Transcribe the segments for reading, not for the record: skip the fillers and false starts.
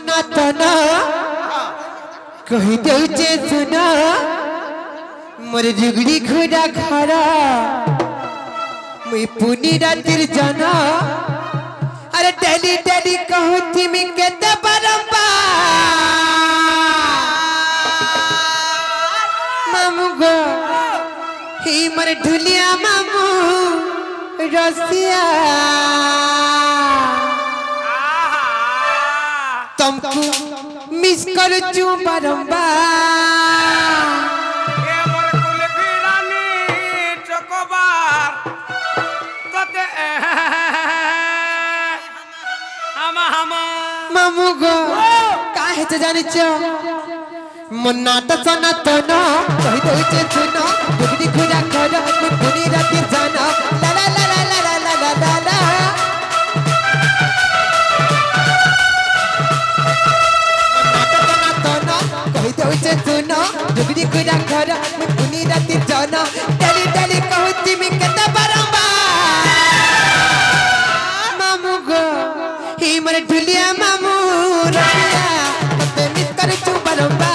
ना तना कही दे सुना मोर जुगड़ी घोड़ा खड़ा मुई पुनी रातिर जाना अरे डेली डेली कहू थी मैं केते मामू गो ही मर ढुलिया मामू रसिया तुमको मिस कर चू बारंबार ये मोर कुलफी रानी चोकोबार तोते हमा मामू गो काहे से जाने छो मन्ना त सना तो न कहि दो छे सुनो दुगड़ी खुदा खड़ा पुनी राती जाना ला ला ला ला ला ला ला ला ला मन्ना त सना तो न कहि दो छे सुनो दुगड़ी खुदा खड़ा पुनी राती जाना डेली डेली कहती मैं केते बारंबार मामू गो ही मरे ढुलिया मामू रसिया तते मिस कर चू बारंबार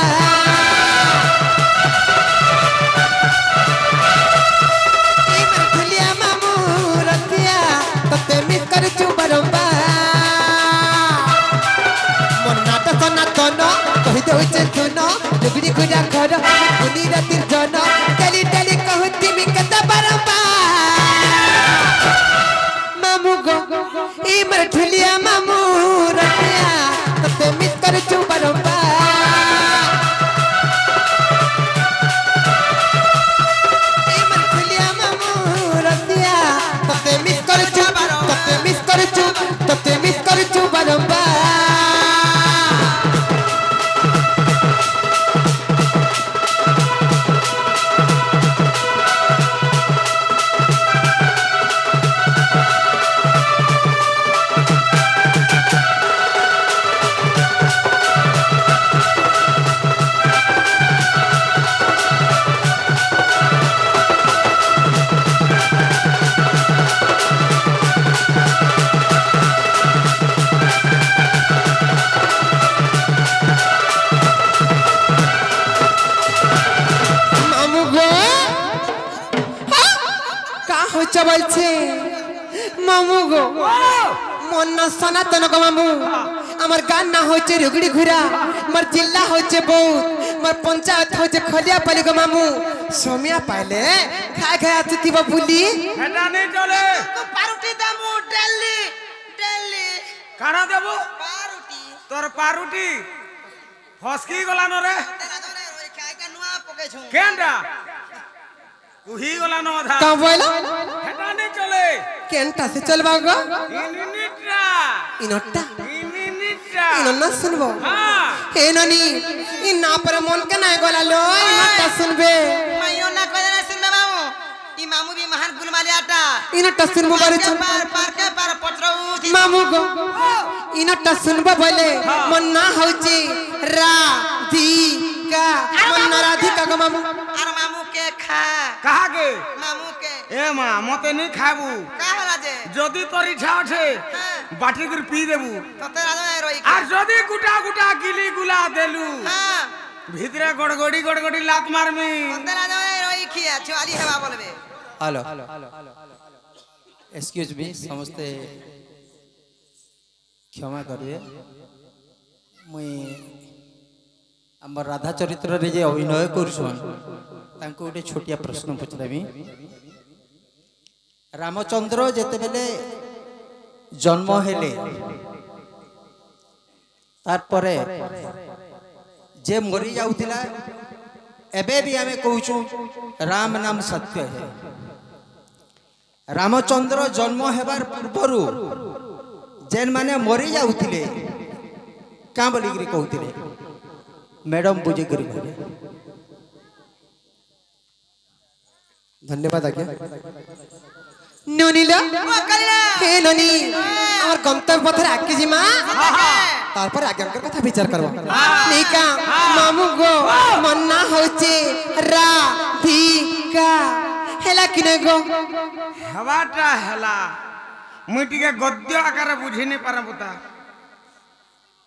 सुनो जुगड़ी खुदा खड़ा पुनी रातिर जाना डेली डेली कहती मैं केते बारंबार मामू गो ई मर ढुलिया मामू रसिया तते मिस कर चू बारंबार ई मर ढुलिया मामू रसिया तते मिस कर चू बारंबार मामू गो मन्ना सनातन गो मामू आमर गान ना होचे रुगड़ी घुरा मर जिल्ला होचे बहुत मर पंचायत होचे खलिया पाली गो मामू सोमिया पाले खा खा आती बुली हेटा नहीं चले तो पारुटी देमु डेली डेली काना देबो पारुटी तोर पारुटी फसकी गला न रे तेरा दोरे रोई खाय का नुआ पके छु केंडा कुही गला न आधा का बोला हेटा नहीं चले केंटा से चलबा गो इनिनिट्रा इनोट्टा इनिनिट्रा इनोना सुनबो हां हे ननी इ ना पर मन के ना गोला लो इनोट्टा सुनबे माइयो ना कदे ना सुनबे मामू ई मामू भी महान गुलमाली आटा इनोट्टा सुनबो बारे पार के पार पत्रऊ मामू गो इनोट्टा सुनबो बोले मन ना होची राधिका मन राधिका गो मामू आर मामू के खा कहा के मामू के ए मां मते नहीं खाबू का होला जे जदी तोर इच्छा उठे बाटी कर पी देबू तो तेरा दोरे रोई আর যদি গুটা গুটা গিলি গুলা দেলু हां ভিতরে গড়গড়ি লাত মারমি तो तेरा दोरे रोई खिया छुआली हेवा बोलबे हेलो एक्सक्यूज मी समस्ते क्षमा करिए मुई आम राधा चरित्र रे जे अभिनय करूछन तांको गोटे छोटिया प्रश्न पचरामी रामचंद्र जेते बेले जन्म हेले तार परे जे मरी जाउतिला एबे भी हमें कहूछु राम नाम सत्य है रामचंद्र जन्म हेबार पूर्वरु जेन माने मरी जाउतिले का बोली गिरी कहउतिले मैडम बुझे गिरी कहले धन्यवाद आज्ञा ननीला हे ननी और गंतव्य पथर आके जिमा तारपर आज्ञाकर कथा विचार करबो निका मामू गो मन्ना होचे राधिका हेला किने गो हवाटा हेला मुई टिके गद्य आकार बुझी नहीं पारा बुता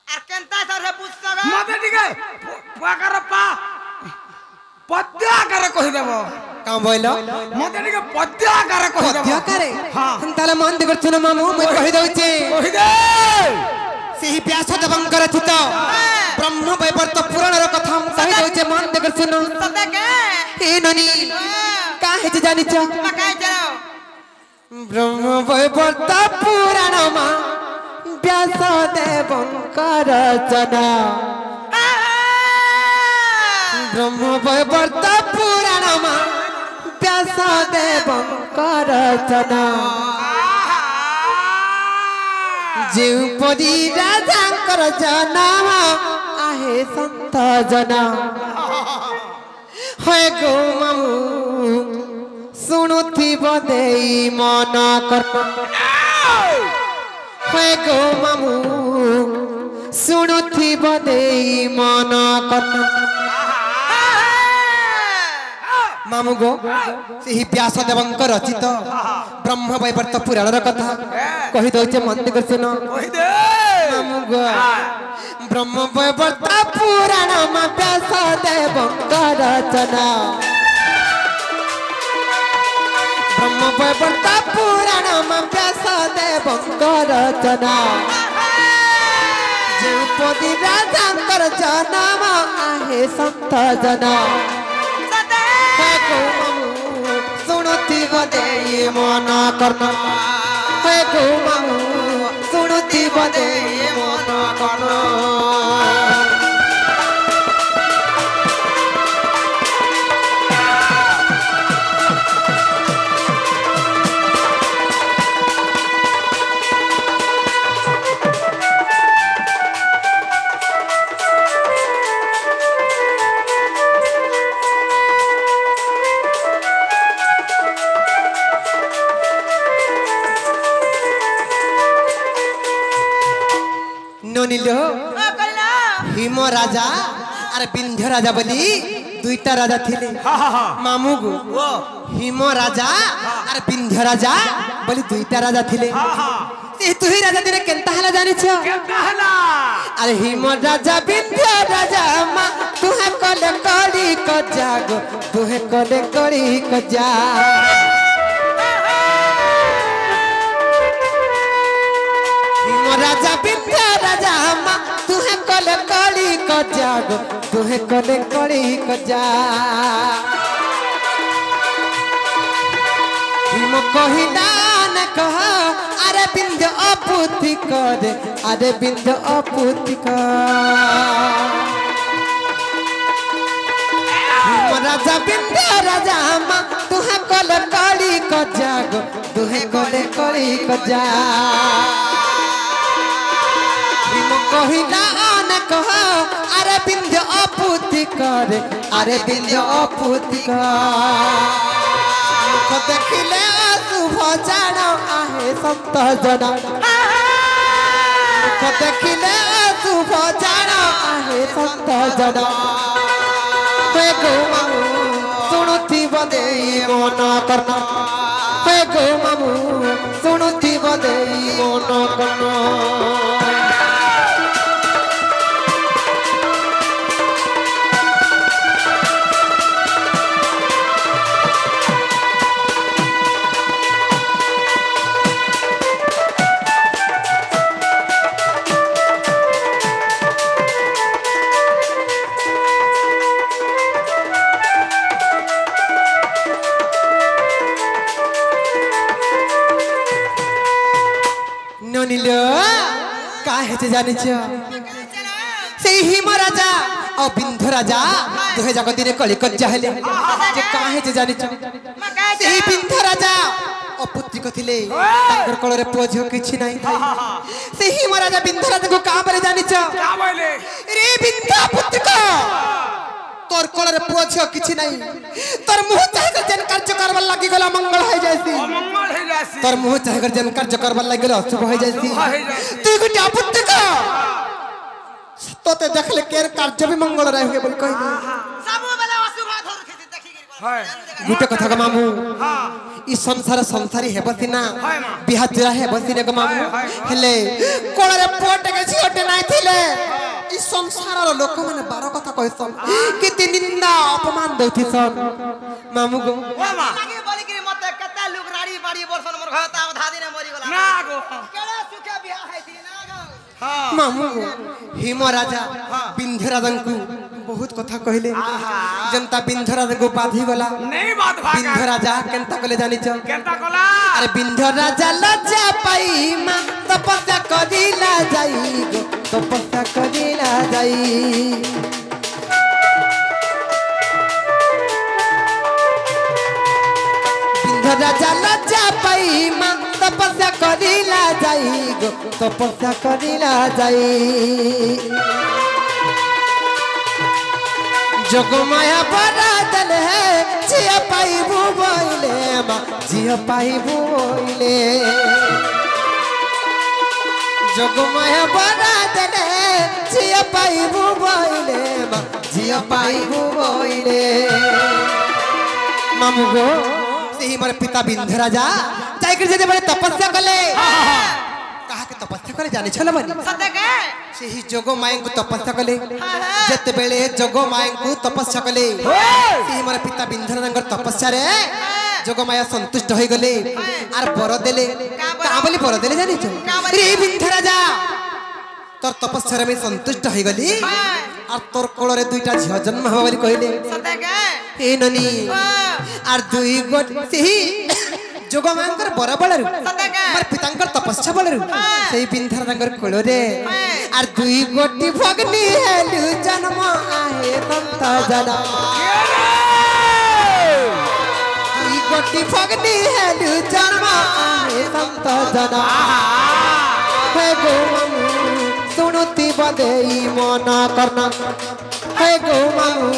आर केनता पुस्तक मते टिके पुआकार पा पद्य आकार कहि देबो का बोलो मते टिके पद्य आकार कहि देबो पद्य करे हां ताले मन दे करछन मामू मैं कहि दउचे कहि दे सेही व्यासदेवंकर रचित ब्रह्म वैवर्त पुराण र कथा कहि दउचे मन दे करछन सदा के ए ननी काहे जे जानि छ मकाय जाओ ब्रह्म वैवर्त पुराण मा व्यासदेवंकर रचना ब्रह्म वैवर्त पुराण मा व्यासदेवंकर रचना जेपरी राजांकर जना आहे संत जना होय गो मामू शुणुथिब देई मन कर होय गो मामू शुणुथिब देई मन कर मामू गो सेही व्यासदेवंकर रचित ब्रह्म वैवर्त पुराण र कथा कहि दउचे मन दे करछन कहि दे मामू गो ब्रह्म वैवर्त पुराण मा व्यासदेवंकर रचना ब्रह्म वैवर्त पुराण मा व्यासदेवंकर रचना जेपदी राजांकर जन्म आहे संत जना सुनुति बदे मन करना हे गो मामू सुनुति बदे मन करना ननिलो हिम राजा अरे विंध्य राजा बोली दुईटा राजा थिले मामू गो हिम राजा अरे विंध्य राजा बोली दुईटा राजा थिले से तू ही राजा दिने केनता हला जानि छ केनता हला अरे हिम राजा विंध्य राजा मा तुहे कले कड़ी क जागो तुहे कले कड़ी क जा हिम राजा विंध्य राजा मा तुहे कले कड़ी क जागो तुहे कले कड़ी क जा हिम कहिला न कह अरे विंध्य अपुति करे अरे विंध्य अपुति राजा विंध्य राजा मा तुहे कले कड़ी क जागो तुहे कले कड़ी क जा कहिला न कह अरे विंध्य अपुति करे अरे विंध्य अपुति देखिले शुभ जान आहे संत जना देखिले शुभ जान आहे संत जना हे गो मामू सुनुति बदे मन करना हे गो मामू सुनुति बदे मन करना ननिलो काहे जे जानि छ सेही हिम राजा और विंध्य राजा दुहे जगत दिने कलिकत जाहले जे काहे जे जानि छ सेही विंध्य राजा और पुत्री को थिले तांकर कोल रे पुओ झियो किछि नाही सेही हिम राजा विंध्य राजा को का बरे जानि छ का बोले रे विंध्य पुत्री को तोर कोल रे पुओ झियो किछि नाही तोर मुह चाहे कर जन कार्य करबा लागि गला मंगल हो जायसी मंगल हो जासी तोर मुह चाहे कर जन कार्य करबा लागि गला अशुभ हो जायसी तू गुटा पुत्री को तोते देखले केर कार्य भी मंगल रहे होगे बोल कहि सब बेला अशुभ धर खेती देखि गिर गुटे कथा का मामू हां ई संसार संसारी हेबसिना हाय मां बिहाजरा हेबसिना का मामू हेले कोळ रे पोट के छियोटे नाही थिले ई संसार लोक मैंने बार कथा कहसन केते निंदा अपमान दउथिसन मामू गो ओ मा लागे बोली कि मते कता लोग राड़ी बाड़ी बरसन मोर घर ता आधा दिन मरि गेला ना गो केड़ा सुखे बियाह है थी ना गो हां मामू गो हिम राजा विंध्यराजन को बहुत कथा कहले जनता विंध्यराजन को बाधी गला नहीं बात भागा विंध्यराजा केनता कले जानि छ केनता कोला अरे विंध्यराजा लज्जा पाई मां तपस्या करिला जाई गो तपस्या करिला जाई विंध्यराजा लज्जा पाई मां तपस्या करिला जाई गो तपस्या करिला जाई जोगमाया बड़ा दल है जिया पाई बोइले मां जिया पाई बोइले जोगमाया बड़ा दल है जिया पाई बोइले मां जिया पाई बोइले मामू गो सेही मोर पिता विंध्यराजा जाय कर जे बड़े तपस्या कले कहा के तपस्या करे जानि छल बनी सत्य के सेही जोगो माय को तपस्या कले जते बेले जोगो माय को तपस्या कले सेही मोर पिता विंध्यराजन तपस्या रे जोगो माया संतुष्ट होई गले आर बर देले का बोली बर देले जानि छ रे विंध्यराजा तोर तपस्या रे मैं संतुष्ट होई गली आर तोर कोल रे दुईटा झियो जन्म हवा बोली कहले सत्य के ए ननी आर दुई गोट सेही जोगो मांकर बर बळरु मार पितांकर तपस्या बळरु सेही विंध्यराजन कोल रे आर दुई गोटी भगनी हेलु जन्म आहे संत जना दुई गोटी भगनी हेलु जन्म आहे संत जना हे गो मामू सुनुती बदेई मन करना हे गो मामू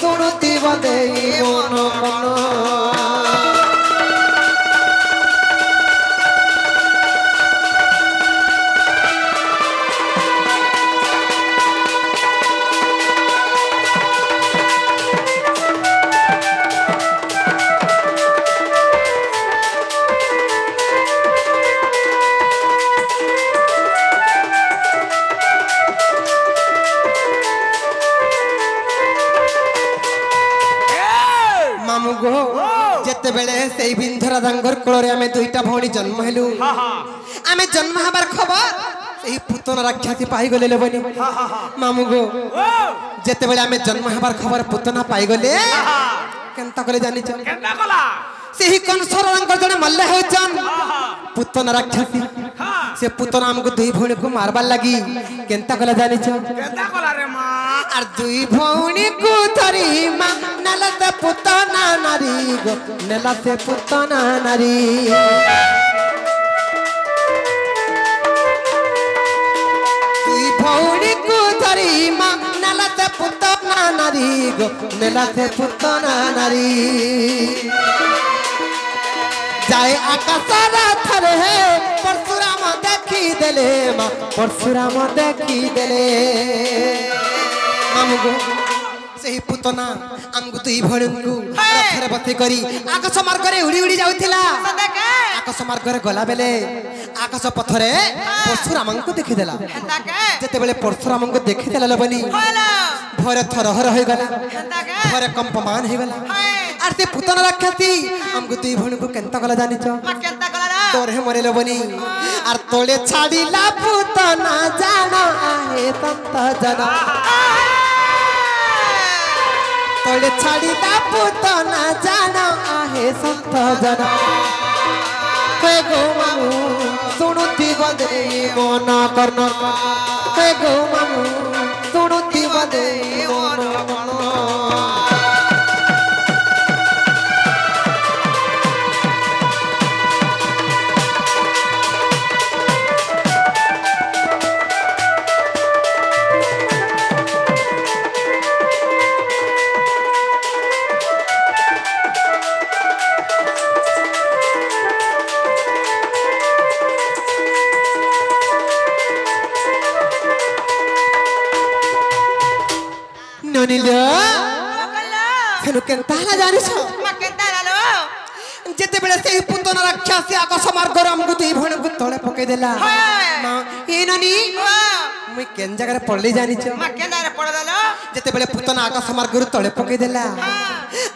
सुनुती बदेई मन करना जेते बेले सेई विंध्यराजन कोल रे आमे दुईटा भौणी जन्म हेलु आमे जन्म हबार खबर सेही पुतन राक्षसी पाई गले लेबनी मामू गो जेते बेले आमे जन्म हबार खबर पुतना पाई गले केनता कले जानि छ केनता कोला सेही कंसरंग जने मल्ले होचन पुतन राक्षसी से पुतना हमको दुई भौणी को मारबार लागी केनता कले जानि छ केनता कोला रे मां आर दुई भौणी को धरी मां नलते पुतना नारी गो नलते पुतना नारी दुई भौणी को धरी मां नलते पुतना नारी गो नलते पुतना नारी जाए आकाशरा थरे है परशुराम देखी देले मां परशुराम देखी देले मामू गो सेही पुतना हमको दुई भणंकु रथरे बथि करी आकाश मार्ग रे उड़ी उड़ी जाउथिला सत्य के आकाश मार्ग रे गला बेले आकाश पथरे परशुराम को देखि देला सत्य के जते बेले परशुराम को देखि देला लबनी होला भरे थरहर होई गला सत्य के भरे कंपमान होई गला आर ते पुतना राक्षसी हमको दुई भणंकु केनता गला जानि छ केनता कोला रे तोरे मरे लबनी आर तोले छाडीला पुतना जाना आहे संत जना तोले छाडीला पुतना जाना आहे संत जना हे गो मामू सुनुती बदे मन करना हे गो मामू सुनुती बदे मन करना ननिलो फेनु केनता जानि छ केनता लालो जेते बेले से पुतन राक्षसी आकाश मार्ग रे हमको दुई भण को तळे पके देला मां ए ननी मुई केन जगह पड़ली जानी छ मा के दारे पड़लो जते बेले पुतना आकाश मार्ग तले पके देला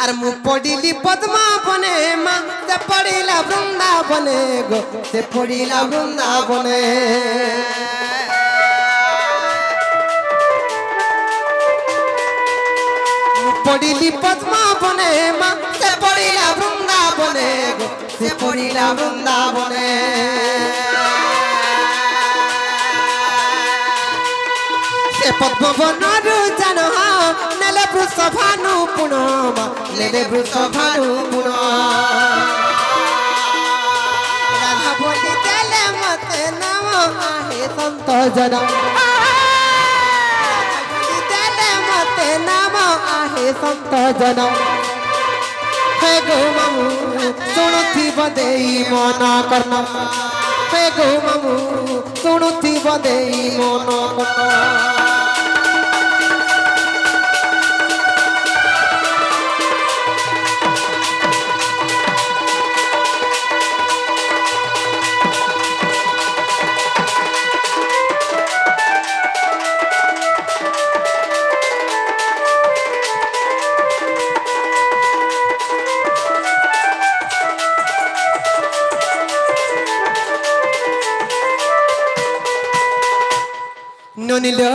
अरे मु पड़िली पद्मा बने मा से पड़िला वृंदावने गो से पड़िला वृंदावने पड़िली पद्मा बने मा से पड़िला वृंदावने गो से पड़िला वृंदावने से पद्मवनरु जन नेले वृषभानु पुणमा नेले वृषभानु पुणमा राधा बोली देले मते नाम आहे संत जन देले मते नाम आहे संत जन हे गो मामू सुनुथी बदेई मन करना हे गो मामू सुनुथी बदेई मन करना ननिलो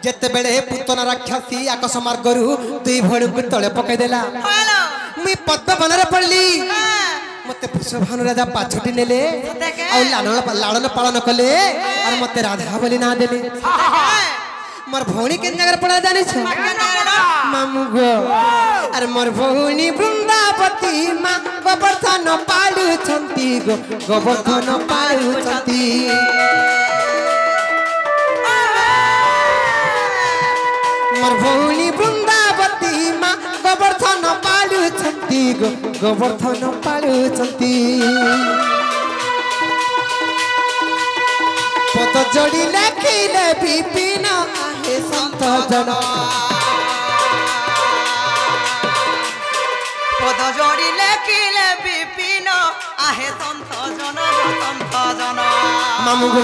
जते बेले पुतना राक्षसी आकाश मार्गरु दुई भड़ को तले पकई देला हेलो मुई पद्म बनरे पड़ली मते वृषभानु राजा पाछटी नेले आ लालन पालन कले और मते राधा बोली ना देले मोर भौणी केन जगह पड़ा जाने छ मामू गो अरे मोर भौणी वृंदावती मां गोवर्धन पालु छंती गो गोवर्धन पालु छंती मोर भौणी वृंदावती मां गोवर्धन पालु छंती गो गोवर्धन पालु छंती पद जोड़ी लेखिले विपिन आहे संत जन पद जोड़ी लेखिले विपिन आहे संत जन मामू गो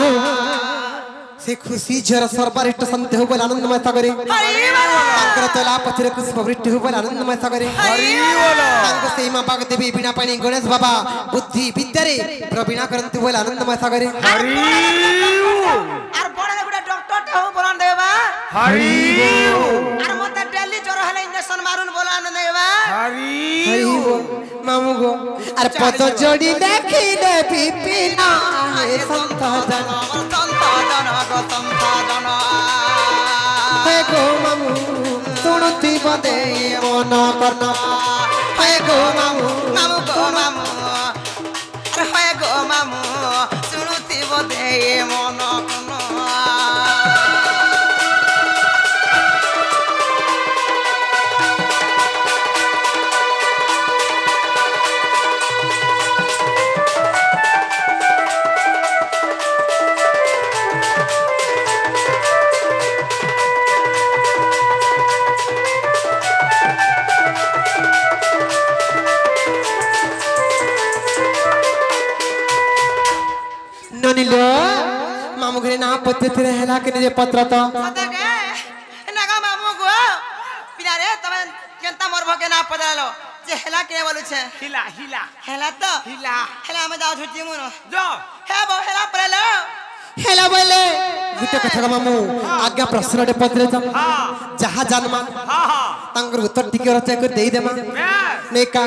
से खुशी झर सर्वरिष्ट संत हो बोल आनंदमय सागरे तांकर तला पछरे पुष्प वृष्टि हो बोल आनंदमय सागरे तांको सीमा पाग देवी बिना पानी गणेश बाबा बुद्धि विद्या रे प्रवीणा करंती बोल आनंदमय सागरे आर बड़ा बड़ा डॉक्टर टे हो बोलन देबा आर मते डेली ज्वर हले इंजेक्शन मारुन बोलन देबा हरि मामू गो अरे पद जोड़ी देखिले विपिन आहे संत जन हे गो मामू सुनुती बदे मन करना हे गो मामू मामू गो मामू अरे हे गो मामू सुनुती बदे मन करना ननिलो मामू घरे ना पत्ते तेरे हेला के जे पत्र तो सतके नगा मामू गो पिला रे तमे केनता मोर भके ना पदालो जे हेला के बोलु छे हिला हिला हेला तो हिला हेला में जाओ छुट्टी मुनो जो हे बो हेला परेलो हेला बोले गुटे कथा मामू आज्ञा प्रश्न रे पत्र तो जहा जन्मा तांकर उत्तर टिके रचे कर देई देमा नेका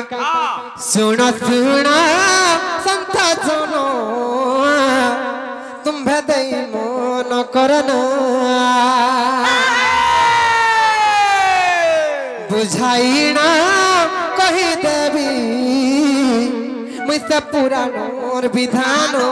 सुन सुन संत जनो तुम्भे दई मन करना बुझाइना कही देवी मुझसे पुराणोर विधानो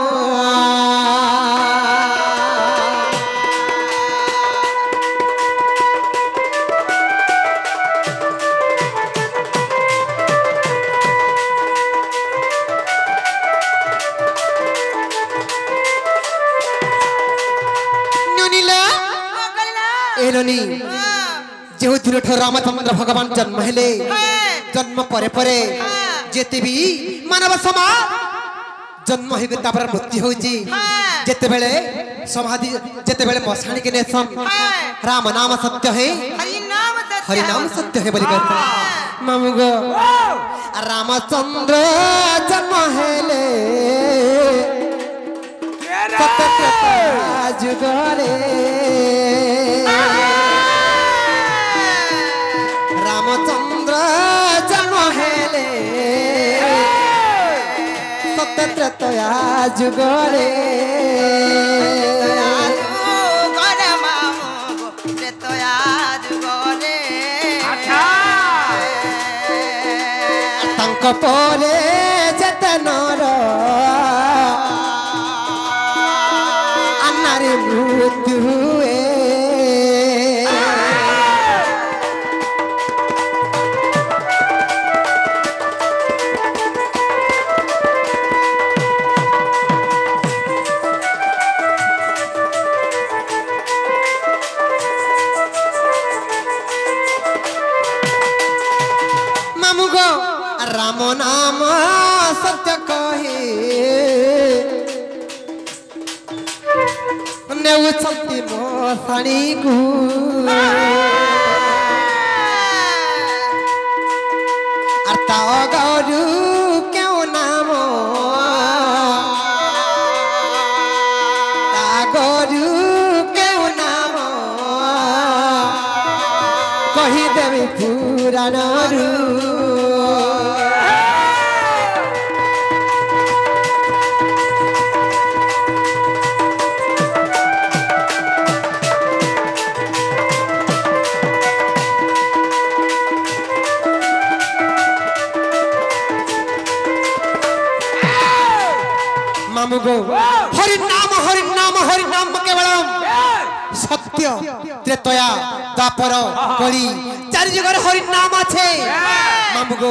एलोनी जो दिन रामचंद्र भगवान जन्म हेले जन्म परे परे जेते भी मानव समाज जन्म हो मृत्यु होती जेते बेले समाधि जेते बेले मसाणी के नेसन राम नाम सत्य है हरि नाम सत्य है बोली कहते मामू गो रामचंद्र जन्म हेले सत्य जुगले रामचंद्र जन्म हेले सत्य जुगले कपोले जतनर अन्नारे मृत्यु हुए मामू गो राम नाम सत्य कहे नेउछन्ति मसाणी को अर्ता गरु क्यों नाम ता गरु क्यों नाम कही देवी पुराणरू मामू गो हरि नाम केवलम सत्य त्रेतया द्वापर कली चारि जुगर हरि नाम আছে मामू गो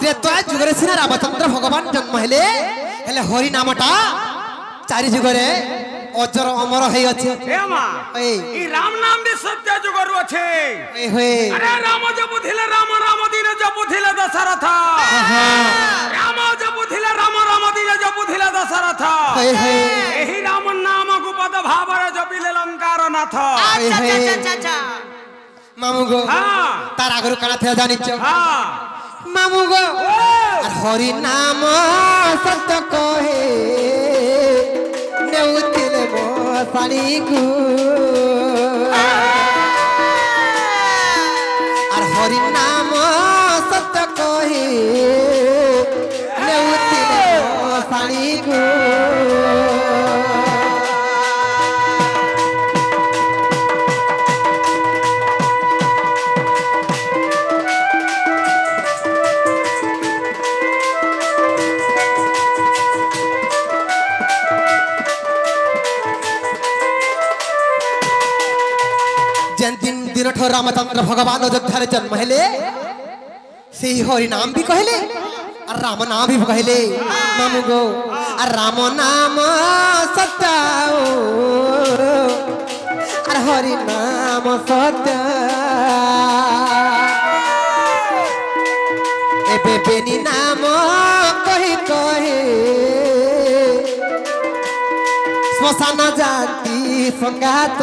त्रेतया जुगरे सिना रामचंद्र भगवान जन्म हेले हरि नामटा चारि जुगरे अजर अमर है अच्छे हे मां ई राम नाम भी सत्य जुगरु আছে ए होए अरे राम जब थिले राम दिन जब थिले दशरथ राम जब थिले राम दिन जब थिले दशरथ हे हे एही राम नाम गुपद भावरे जपिले लंकार नाथ अच्छा मामू गो हां तार आगरु काना थे जानिच हां मामू गो हरि नाम सत्य कहे नेउतिले मसाणी को हरि नाम सत्य कहे नेउतिले मसाणी को दिन ठो रामचंद्र भगवान अयोध्या जन्म हेले से हरि नाम भी कहले और राम नाम भी कहले मामू गो और राम नाम सत्य और हरि नाम सत्य एबे बेनी नाम कही कहे श्मशान जाति संगात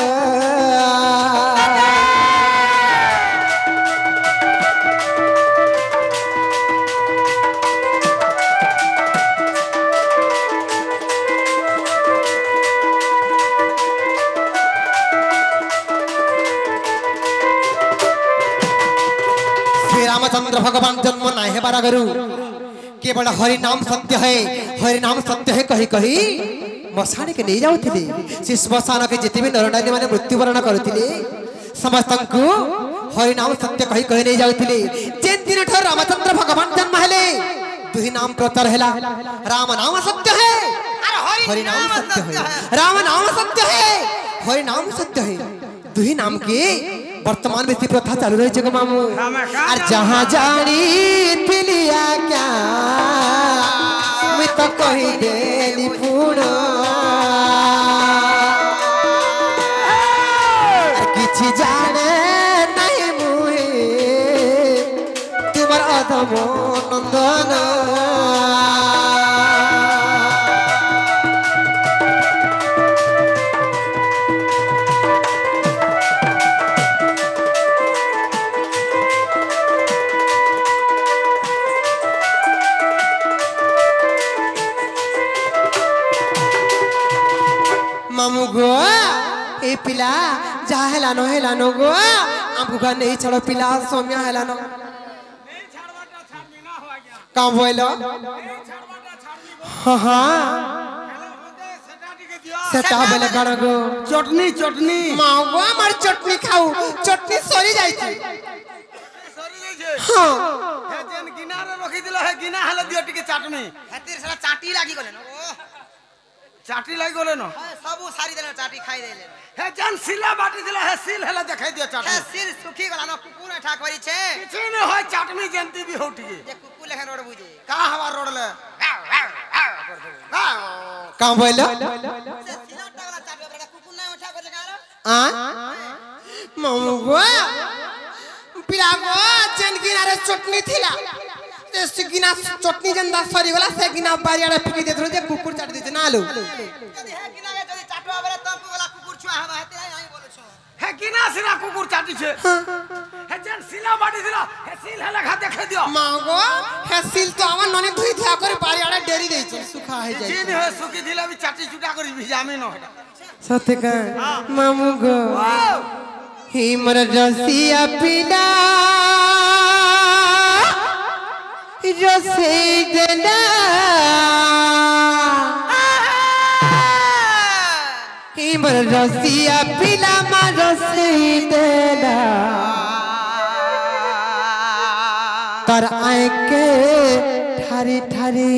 रामचंद्र भगवान जन्म ना हेबार आगरु केवल हरि नाम सत्य है कही कही मसाणी के नहीं जाउथिले से श्मशान के जिते भी नरनारी माने मृत्युवरण करथिले समस्त को हरि नाम सत्य कही कही नहीं जाउथिले जेन दिन ठो रामचंद्र भगवान जन्म हेले दुही नाम प्रचार हेला राम नाम सत्य है हरि नाम सत्य है राम नाम सत्य है हरि नाम सत्य है दुही नाम के वर्तमान में प्रथा चालू रही है मामू और जहाँ जानी थिलिया क्या मैं तो कही देली पूर्ण किछि जाने नहीं मुहे तुम्हार अधम नंदन जा हेलानो गो हमको घर नहीं छड़ो पिला सोमिया हेलानो नहीं छाड़वाटा छाड़मी ना हो गया काम बोलो नहीं छाड़वाटा छाड़मी हाँ हाँ हेलो होते सेटाटी के दिया सेटा बोले करो गो चटनी माँ गो हमार चटनी खाऊ चटनी सरी जाई थी सरी जाई छे हाँ हे जेन गिनारे रखी दिलो हे गिना हेला दियो टिके चाटनी हेतिर साला चाटी लागी गले न ओ चाटी लागि गले न सबु सारी देले चाटी खाई देले हे जेन सिला बाटी दिलो हे सिल हेला देखाई दियो हे चाटनी सिर सुखी गला न कुकुर ठा करी छे किछि न होय चाटनी जनती भी होटिए जे कुकुर लेखन रोड बुझे का हवा रोड ले काम बोलो से सिलाटा वाला चाटी बड़ा कुकुर ना उठा कर लगा मामू गो पिला गो चेन गिनारे चटनी थिला ते सिगिना चटनी जंदा सरी गला से गिना बारियाडे फुकी देत जे कुकुर चाट दे ना लो यदि हे गिना के जदी चाटवा बरे तब वाला कुकुर छुआ हवा हेते आई बोले छो हे गिना सिना कुकुर चाटी छे हे जेन सिला बाटी दिलो हे सिल हेला खा देखाई दियो मागो हे सिल तो हमर नने धुई थिया कर बारियाडे डेरी देई छै सुखा है जाई जिन हे सुकी दिला भी चाटी चुटा करी भिजामी न होटा सत्य का मामू गो ही मर रसिया पिला रसे देना ही मर रसिया पिला मा रसे देना तर आए के ठारी ठारी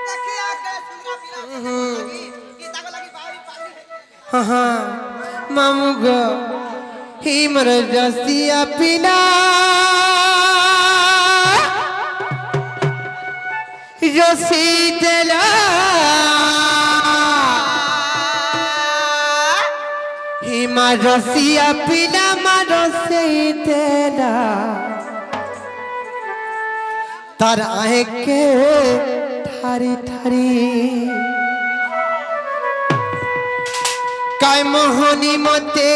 देखी आके सुंदरा पीला लगी की ताको लगी बावी पाली हाँ हाँ मामू गो ही मर रसिया पिला रसी देला ही मा रसिया पिला मा रसी देला तर आए के ठारी ठारी काय मोहनी मते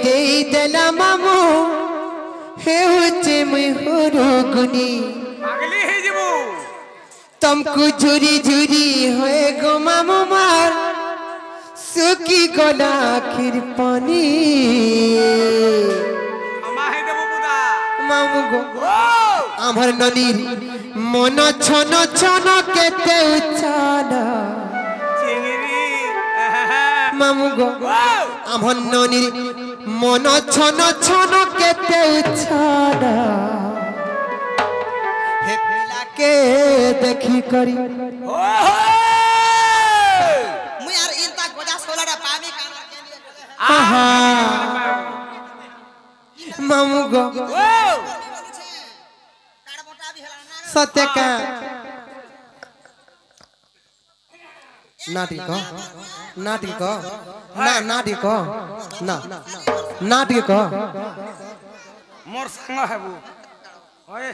देई देला मामू हेउचे मुई होरो गुनी अगली ही जीवू तुमको झुरी झुरी होए गो मामू मार सुकी गला आखिर पानी अमा हे देबो बुदा मामू गो आमर ननीर मन छन छन केते उचाना चिंगरी मामू गो आमर ननीर मन छन छन केते उचाना हे पिला के देखी करी ओहो मुई यार इनता गोजा सोलाडा पामी काना के लिए आहा मामू गो बोलू छे काड़ मोटा भी हला ना सत्य का नाटी को नाटी को मोर संग हेबू ओए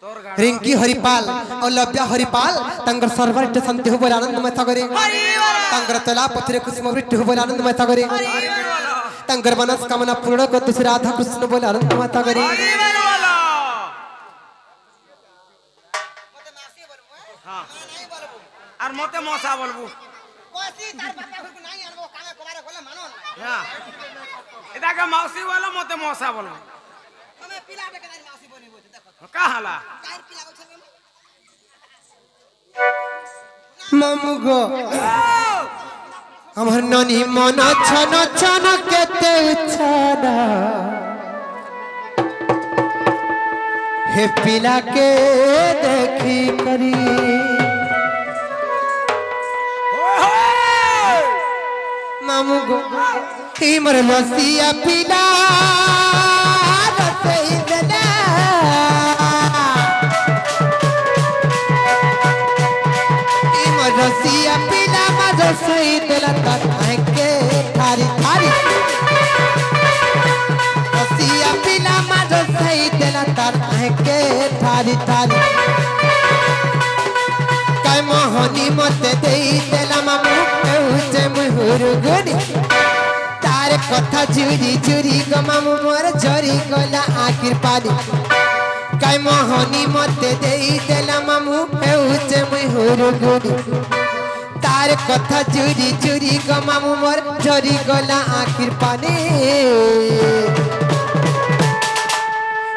तोर गाड़ी रिंकी हरिपाल और लव्या हरिपाल तंगर सर्वर स्टेशन ते होबल आनंद मत करे तंगर तला पथरे कुसुम वृत्ति होबल आनंद मत करे तंगर मनस कामना पूर्ण को तुझ राधा कृष्ण बोल आनंद मत करे मते मासी बोलबो हां नहीं बोलबो और मते मौसा बोलबू कोसी तार बापा को नहीं आनबो कामे कोबारे कोले मानो ना हां इदा के मौसी वाला मते मौसा बोलबू हमें पिला के नहीं मासी बनी बोल देखो का हाला टायर पिला को छे मामू गो हमर ननी मन छन छन केते उछाना हे पिला के देखी करी मामू गो हिमर लसिया पिला रसई देला हिमर लसिया पिला मा रसई देला ताके थारी थारी लसिया पिला मा रसई देला ताके थारी थारी काय मोहनी मते देई देला मामू उचे मुहुरु गुडी तार कथा चुरी चुरी गो मामू मोर चोरी गला आखिर पानी काय मोहनी मते देई देला मामू उचे मुहुरु गुडी तार कथा चुरी चुरी गो मामू मोर झरी गला आखिर पानी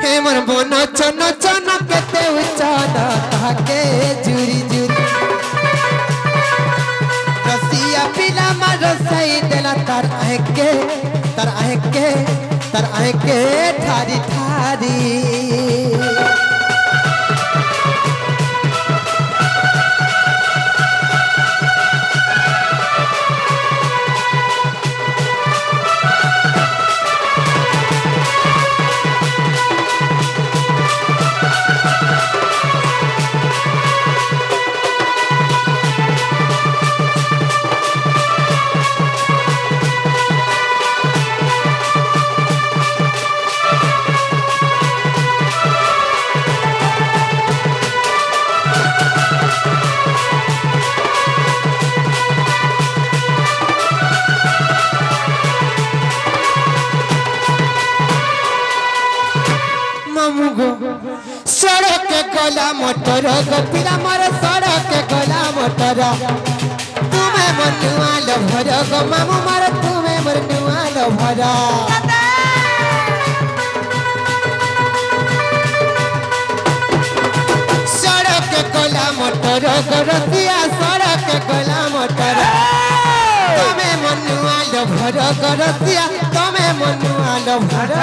हे मोर बन चन चन केते उचन ताके चुरी चुरी रसिया पिला मार सई देला तार आके ठारी ठारी सड़क के गला मोटर गोपिला मोर सड़क के गला मोटर तुम्हें मनुआ लो भर गो मामू मार तुम्हें मनुआ लो भर सड़क के गला मोटर गरतिया सड़क के गला मोटर तुम्हें मनुआ लो भर गरतिया तुम्हें मनुआ लो भर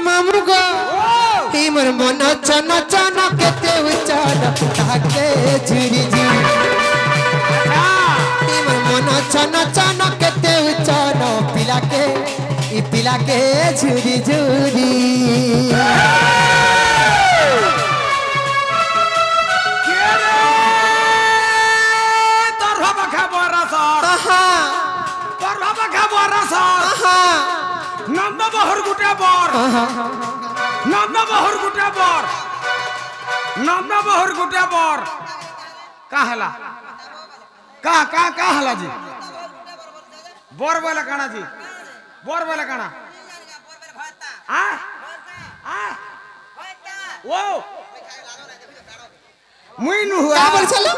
मामुगो ही मोर मन चन चन केते उचन ताके झुरी झुरी ही मोर मन चन चन केते उचन पिला के झुरी झुरी नंदा बहर गुटे बर नंदा बहर गुटे बर का हला का हला जी बोर बोला काना जी बोर बोला काना आ वो मुई नु हुआ का बोल चलो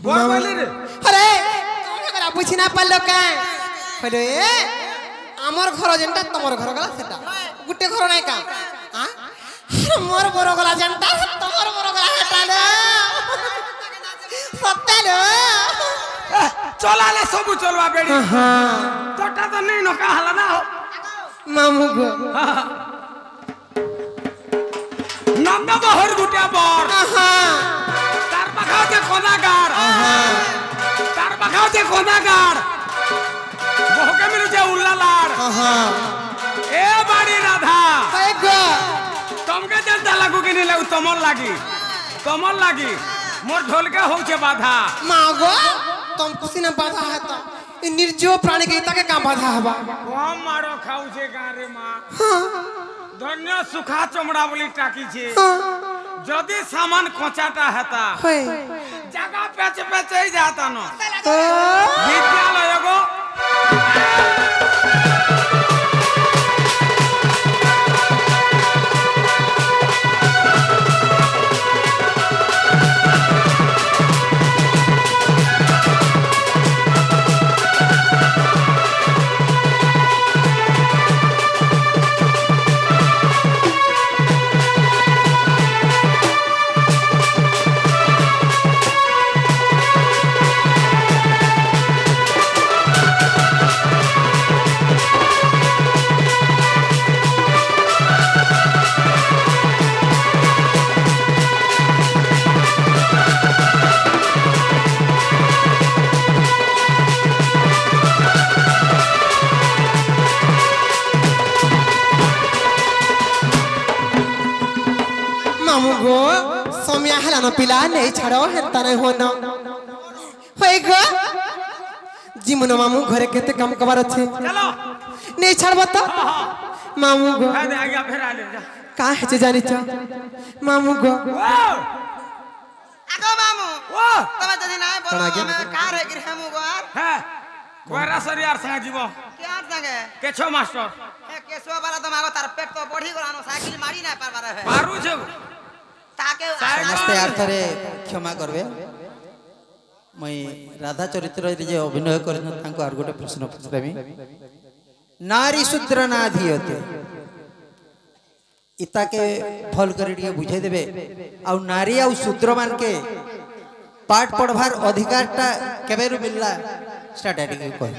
बोर बोली रे अरे तोरा बुझी ना पालो का हेलो ए हमर घर जेंटा तमर घर गला सेटा गुटे घर नाही का हां मोर बर गला जेंटा तमर बर गला हेटा ले सत्ता लो चलाले सब चलवा बेड़ी हां तोटा तो नहीं न का हला ना हो मामू गो नंदा बहर गुटे बर हां तार बखाते कोनागार तार बखाते कोनागार बहुके मिलु जे उल्ला लाड़ हां ए बाड़ी राधा ए गो तुमके जनता लागू के नहीं लागू तमल लागी मोर ढोलके हो छे बाधा मागो तुम कुछ ना बाधा है तो ई निर्जीव प्राणी के इता के काम बाधा हबा हम मारो खाऊ छे गारे मां धन्य सुखा चमड़ा बोली टाकी छे जदी सामान कोचाटा हेता होय जगह पेच पेच ही जाता न विद्यालय एगो गो सोमिया हला न पिला नहीं छाड़ो हेता नहीं होना होय गो जीवन मामू घरे केते काम कबार अछि चलो नहीं छाड़बो तो मामू गो आ गया फिर आ ले जा का है जानी छ मामू गो आगो मामू ओ तब जदी नाय बोलो कणा के? कार है गिर हमू गो है गोरा सरियार संगे जीवो क्या संगे केछो मास्टर ए केसवा वाला तो मागो तार पेट तो बढ़ी गलानो साइकिल मारी ना पारबार है पारू छो ताके समस्ते अर्थरे क्षमा करबे मैं राधा चरित्र जे अभिनय करन तांको आर गोटे प्रश्न पछरेमी नारी शूद्र ना धियते इता के फल करे दिए बुझे देबे आ नारी आ शूद्र मान के पाठ पढ़वार अधिकारटा केबेरु मिलला स्टार्ट कह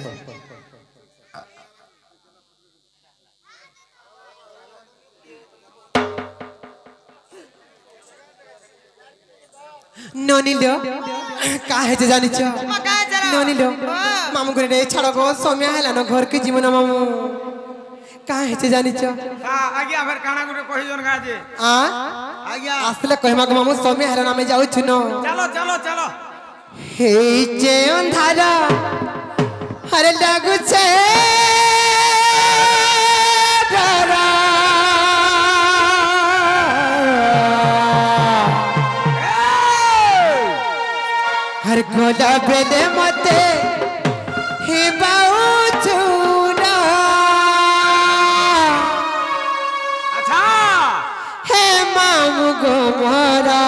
ननिलो काहे जे जानिछ मका जरा ननिलो मामू करे छाड़ गो समय हैला न घर के जीवन मामू काहे जे जानिछ हां आज्ञा फिर काना गुटे कहि जोन गाजे आ आज्ञा आसले कहमा गो मामू समय हैला ना मैं जाउ छनो चलो चलो चलो हे जे अंधारा हरे लागु छे डरा हर गोला बेले मते हे बाऊ चूड़ा अच्छा हे मामू गो मोरा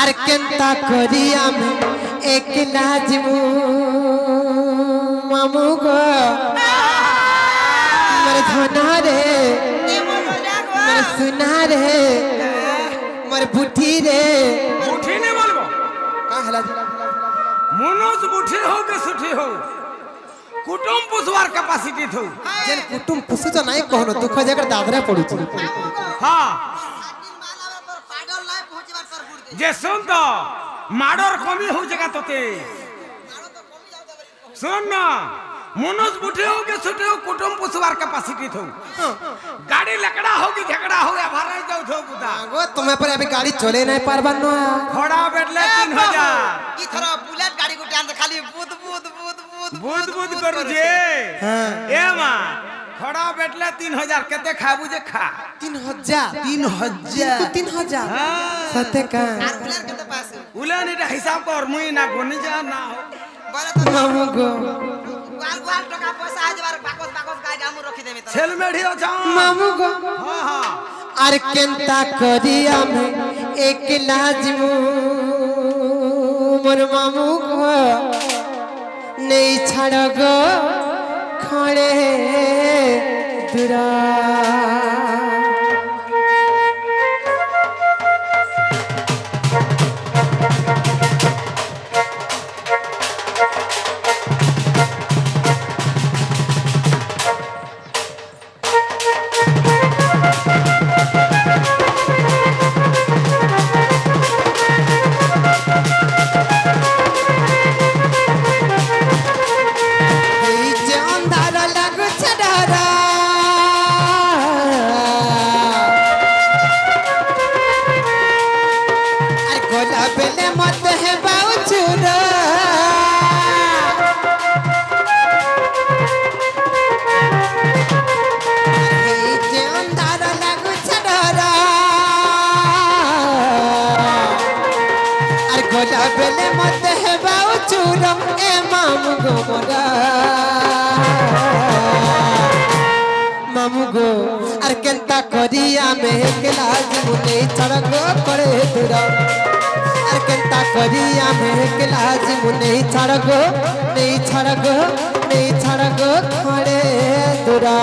आर केंता करी आमे एक लाजमू मामू गो मर धना रे मर सुना रे मर बुद्धि रे उठी नहीं बोलबो का हला मनुष्य बुढ़ी हो के सुठी हो कुटुंब पुसवार कैपेसिटी थो जेन कुटुंब पुसु तो नाही कहनो दुख जगर दादरा पडुची हां जे सुन तो माडर कमी हो जगह तोते सुन ना मनुष्य बुढ़े हो के सुठी हो कुटुंब पुसवार कैपेसिटी थो गाड़ी लकड़ा होगी झगड़ा हो या भराई जाऊ थो बुदा गो तुम्हें पर अभी गाड़ी चले नहीं पारबान न घोड़ा बैठले 3000 ई थरा बुलेट गाड़ी को टान खाली बूद बूद बूद बूद बुद बुद करू जे ए मां घोड़ा बैठले 3000 केते खाबू जे खा 3000 3000 3000 हां सते का आर बुलेट के तो पास उलानी टा हिसाब कर मुई ना गोनी जा ना हो बोले तो मामू गो ग्वाल ग्वाल टका पैसा आज बार बाकस बाकस का गामु रखी देबे तो छेल मेढ़ियो जा मामू गो हां हां आर केंता करी आमे एक लाजमू मोर मामू गो नहीं छाड़ गो खड़े दुरा बेले मत है बाऊ चूरम ए मामू गो मोरा मामू गो अर केंता करिया में केला जीवने छड़गो करे दुरा अर केंता करिया में केला जीवने छड़गो नहीं छड़गो खड़े दुरा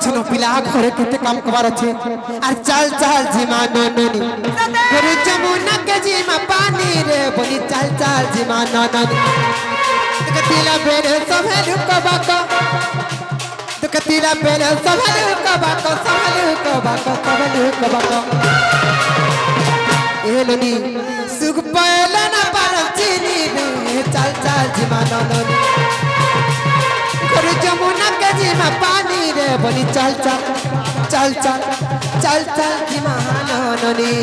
छनो पिला घरे केते काम कबार छे और चल चल जीमा नननी गुरु जमुना के जीमा पानी रे बोली चल चल जीमा नननी कतिला बेरे सबल कबाको कतिला बेरे सबल कबाको एलनी सुख पहला ना पारम चीनी रे चल चल जीमा नननी गुरु जमुना के जीमा पानी रे बोली चल चल चल चल चल चल जीमा नननी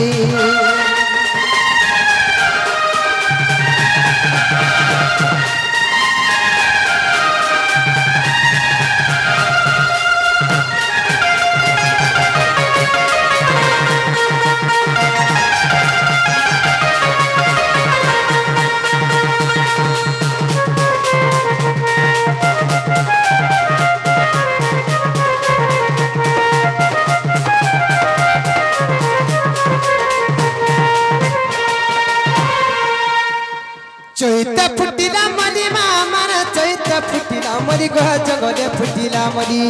चैता फुटिला मरी मामाना चैता फुटिला मरी गह जगले फुटिला मरी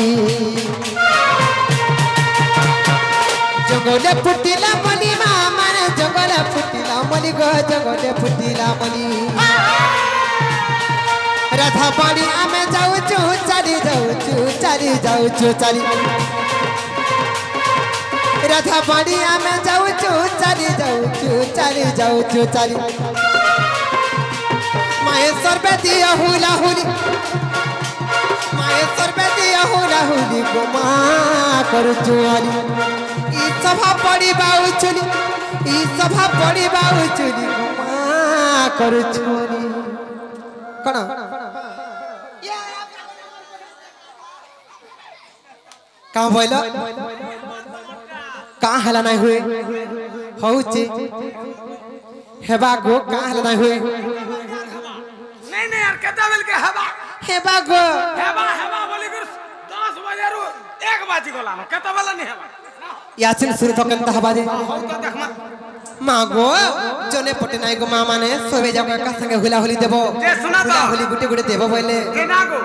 जगले फुटिला मरी मामाना जगले फुटिला मरी गह जगले फुटिला मरी राधा पानी आमे जाऊ चाली राधा पानी आमे जाऊ चाली माहेश्वर पे दिया हुला हुली गुमा कर जुआली ई सभा पड़ी बाऊ चुली गुमा कर जुआली कणा का बोलो का हला नहीं हुए होउची हेबा गो का हला नहीं हुए नहीं यार केता बेल के हेबा हेबा गो हेबा बोली गुरु 10 बजे रु 1 बाजी गोला न केता बेला नहीं हेबा याचिन सुरत कंत हबाजे हो तो देख माँ गो जने पटे नाई गो माँ माने सोबे जाओ का संगे हुला हुली देबो जे सुना तो हुली गुटे गुटे देबो बोले के ना गो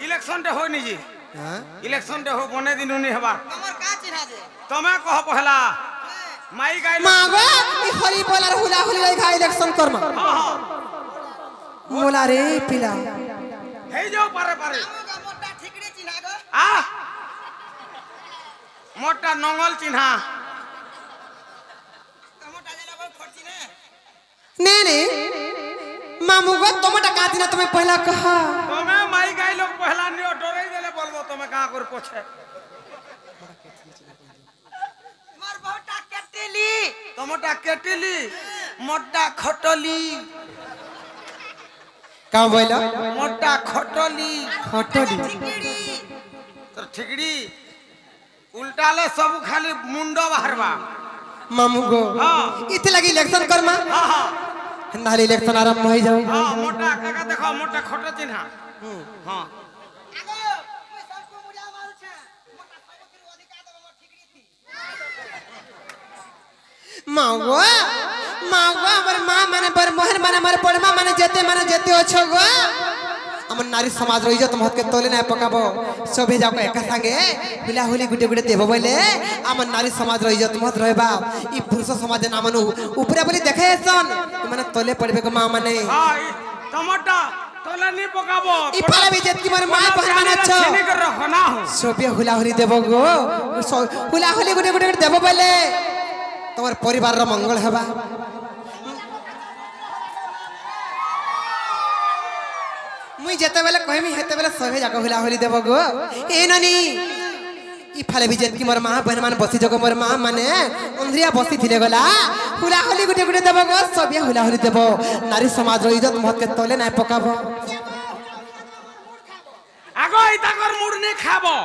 इलेक्शन डे हो नी जी हां इलेक्शन डे हो बने दिन नहीं हेबा हमर का चिन्हा जे तमे कह पहला माई गाय माँ गो ई हरी बोलार हुला हुली लाई खा इलेक्शन करमा हां मोला रे पिला हे जाओ पारे हमका मोटा ठिकड़ी चिन्हा गो आ मोटा नंगल चिन्हा मोटा जेला बोल खर्ची ने ने मामू गो टमाटा काटी ना तुम्हें पहला कहा तमे माई गाय लोग पहला नियो डरे देले बोलबो तमे का कर पोछे मोर बहुटा केटेली टमाटा केटली मोटा खटली का बोला मोटा खटली हटली ठिकड़ी तो ठिकड़ी उल्टाले सब खाली मुंडो बाहरबा मामू गो हां इथे लगी इलेक्शन करमा हां नाली इलेक्शन आरंभ हो जाओ हां मोटा काका देखो मोटा खट चिन्हा हां आगो मैं सबको मुड़ा मारू छे मोटा सबके अधिकार देबो मोर ठिकड़ी थी माँ गो हमर माँ माने बर मोहन माने हमर पड़मा माने जेते अच्छो गो हमर नारी समाज रही तो महत के तोले ना पकाबो सबे जाओ एका संगे हुला हुली गुटे गुटे देबो बोले हमर नारी समाज रही तो महत रहबा ई पुरुष समाज ना मानु ऊपरे बोली देखे सन माने तोले पड़बे को माँ माने हां टमाटा तोला नहीं पकाबो ई पाला भी जेत की मोर माँ बहन माने अच्छो छेनी कर रखो ना हो सबे हुला हुली देबो गो हुला हुली गुटे गुटे देबो बोले तोर परिवार रो मंगल हेबा मुई जेते बेले कहमी हेते बेले सबे जाको हुला हुली देबो गो ए ननी ई फाले भी जेत की मोर मां बहन मान बसी जगो मोर मां माने अंधरिया बसी थिले गला हुला हुली गुटे गुटे देबो गो सबे हुला हुली देबो नारी समाज रो इज्जत महत के तले नाय पकाबो आगो इताकर मुड़ नहीं खाबो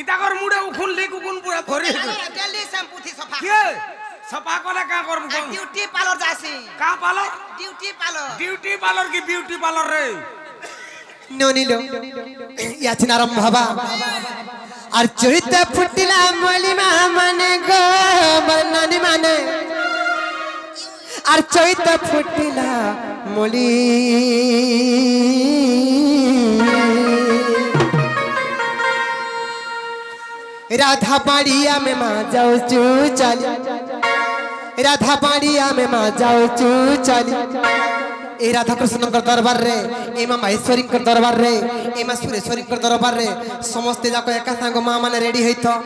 इताकर मुड़े उखुन ले कुकुन पूरा भरी जल्दी शैम्पू थी सफा के सफा करे का करब ब्यूटी पार्लर जासी का पार्लर ब्यूटी पार्लर की ब्यूटी पार्लर रे ननी लो याचिन आरंभ हबा আর চরিতে ফুটিলা মলিমা মানে গো বর্ণনি মানে আর চরিতে ফুটিলা মলি राधा बाड़िया में माँ जाओ चू चली राधा बाड़िया में माँ जाओ चू चली ए राधा कृष्ण दरबार रे ए माँ महेश्वरी दरबार रे ए माँ सुरेश्वरी दरबार रे समस्ते जाको एका सांग माँ माने रेडी है तो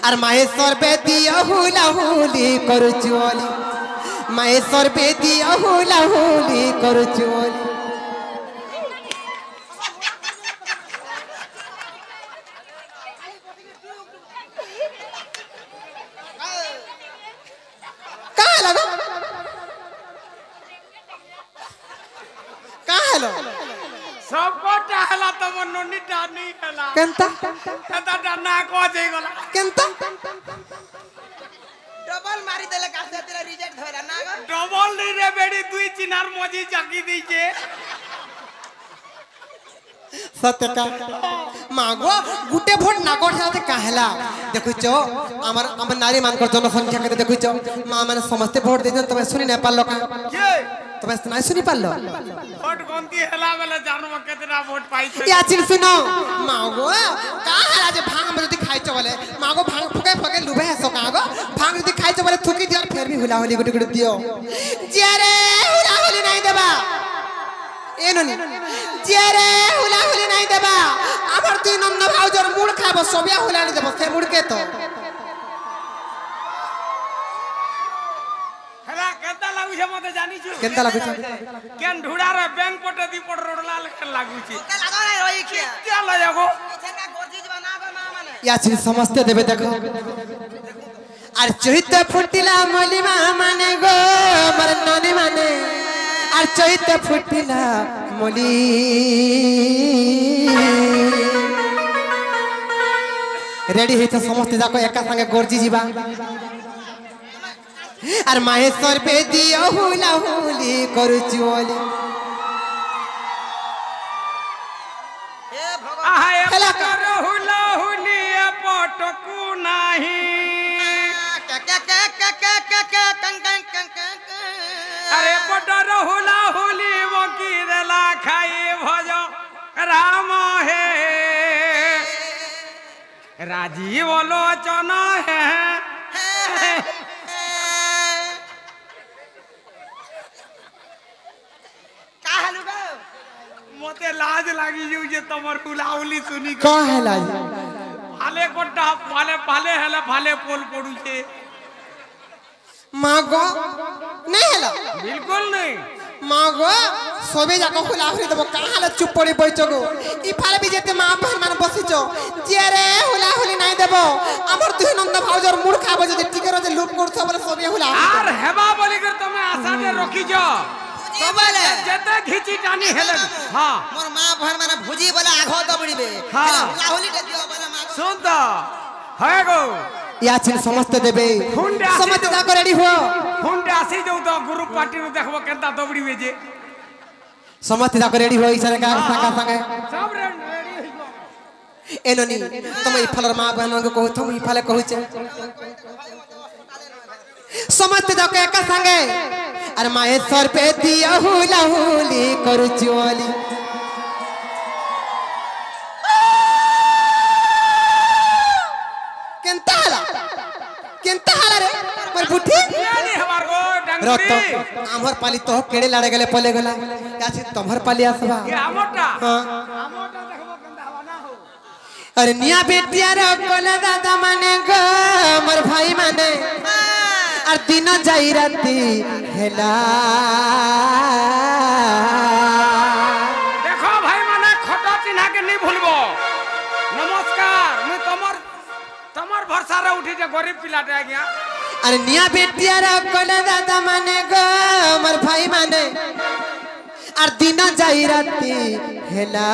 और महेश्वर बेदी हुला हुली करू चोली महेश्वर बेदी हुला हुली करू चोली सबको टहला तो मनोनी टानी हला केंता केंता डाना को जे गला केंता डबल मारी देले कासे तेरा रिजेक्ट धरा ना गो डबल नहीं रे बेड़ी दुई चिनार मजी जाकी दीजे सत्य का मागो गुटे भोट नागोट साथे कहला देखु छो हमर नारी मान कर जनसंख्या के देखु छो मां माने समस्त भोट दे तमे सुनि नै पालो का के तमे नै सुनि पालो वोट कोनती हला वाला जानवा केतना वोट पाई छे या चिन सुनो मागो कहला जे भांग में जदी खाइ छ बोले मागो भांग फुके फके लुबे हसो कागो भांग जदी खाइ छ बोले थुकी दियर फेर भी हुला होली गुटी गुटी दियो जे रे हुला होली नै देबा एनोनी जे रे हुला होली नै देबा आबर तुई नन्द भाउजर मुड़ खाबो सबिया हुला नै देबो से मुड़ के तो हला केता लागु छे मते जानि छु केंता लागु छ केन ढुडा रे बैंक पटे दी पड़ रोडला लेके लागु छे का लागो नै रोई के क्या ल जागो इछका गोजी बना गो मां माने या चिन समस्त देबे देखो आर चहित फुटिला मली मां माने गो मर नानी माने आर चहित फुटिला मली रेडी है तो समस्त जाको एका संगे गोरजी जीवा आर महेश्वर बेदी हुला हुली करू चोली हे भगवान आहा हेला का। कर हुला हुली पटकू नाही अरे पटर हुला हुली मकीरला खाई भज राम हे राजीव लोचन है काहलु गो मते लाज लागी जू जे तमर हुलाहुली सुनी कहला भाले कोटा भाले भाले हेले भाले पोल पड़ू छे मागो नहीं हेला बिल्कुल नहीं मागो सबे जाको हुला हुली देबो काहला चुप पड़ी बैठो गो ई फाले भी जेते मां बहन मान बसिचो जे रे हुला हुली नहीं देबो हमर दुई नंद भाउजर मुड़ खाबो जे टिकर जे लूप करछो बोले सबे हुला आर हेबा बोली कर तुम आशा दे रखी जो सबले जेते घिची टानी हेले हां मोर मां बहन माने भुजी बोले आघो दबड़ीबे हाँ। लाहुली दे दियो बोले मां सुन तो है गो या छिन समस्त देबे हुंडा समस्त जाको रेडी हो हुंडा आसी जो तो गुरु पार्टी नु देखबो केनता दबड़ी बेजे समस्त जाको रेडी हो इसारे का संगा संगे सब रेडी हो एनोनी तुम ई फलर मां बहन को कहू तुम ई फले कहू छे समस्त जाको एका संगे अरे महेश्वर पे दिया हुला हुली करू चोली केंता हाला रे पर बुठी यानी हमार गो रत डंगरी आमर पाली तो केड़े लाड़े गले पले गला यासी तमहर पाली आसबा के आमोटा हां आमोटा देखबो केनता हवा ना हो अरे निया बेटिया रे कोला दादा माने ग मोर भाई माने और दिन जाई राती हेला देखो भाई माने खटा चिन्हा के नहीं भूलबो नमस्कार मैं तमर भरसा रे उठी जे गरीब पिलाटे आ गया अरे निया बेटिया रे कोला दादा माने ग मोर भाई माने और दिन जाई राती हेला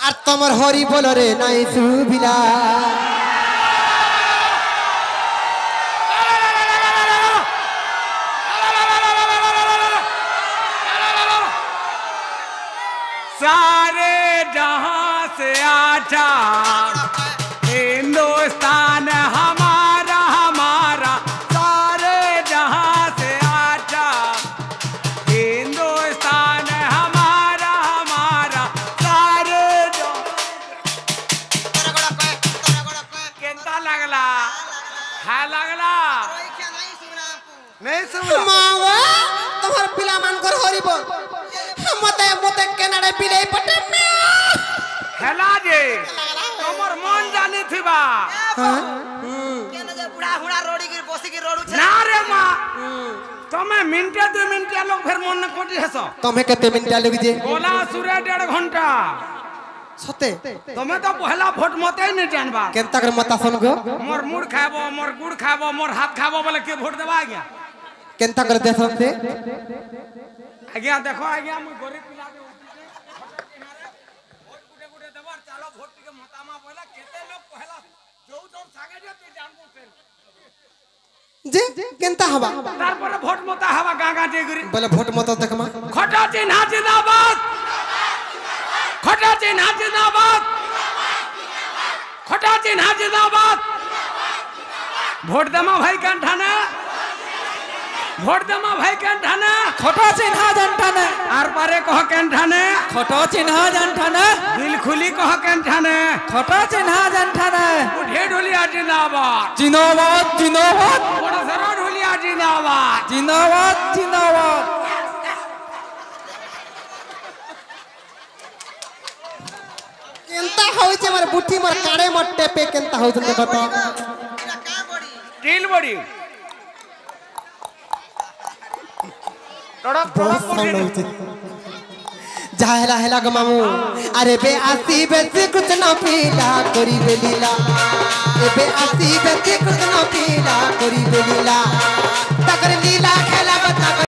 আর তোমার হরি বল রে নাই সুবিলা सारे जहां से आजा हिंदुस्तान हमारा हमारा सारे जहां से आजा लगला रोई क्या नहीं सुना आपको नहीं सुन मावा तुम्हार पिला मान कर हरि बोल मते मते केनाडे पिले पटे हेला जे तमर मन जानी थिबा केन जे बुढ़ा हुड़ा रोड़ी की बसी की रोडू छे ना रे मां तमे मिनटे 2 मिनट लोग फिर मन न कोटी हेसो तमे केते मिनिट लगी जे गोला सुरे 1.5 घंटा सते तमे तो पहला भोट मते नहीं जानबा केनता कर मता सन गो मोर मुड़ खाबो मोर गुड़ खाबो मोर हाथ खाबो बोले के वोट देबा गया केनता कर देसन से आज्ञा देखो आज्ञा मुई गरीब पिला के वोट गुटे गुटे देबार चालो वोट के मतामा बोला केते लोग पहला जो जोर सागे जे तू जानबो से जे केनता हवा तारपर वोट मता हवा गागा जे गरी बोले वोट मत देखमा खोटा चिन्ह जिंदाबाद खोटा चिन्ह जिंदाबाद खोटा चिन्ह जिंदाबाद वोट दमा भाई कंठाने वोट दमा भाई कंठाने खोटा चिन्ह जनठाने आर पारे कह कंठाने खोटा चिन्ह जनठाने दिल खुली कह कंठाने खोटा चिन्ह जनठाने उठे ढोलिया जिंदाबाद जिंदाबाद जिंदाबाद बड़ा सारा ढोलिया जिंदाबाद जिंदाबाद जिंदाबाद केनता होई छे मोर बुठी मोर काड़े मोर टेपे केनता होई छे बता तेरा का बड़ी ढील बड़ी टड़क टड़क साउंड जा हेला हेला ग मामू अरे बे आसी बेसी कुछ न पीला करी बेलीला ए बे आसी बेसी कुछ न पीला करी बेलीला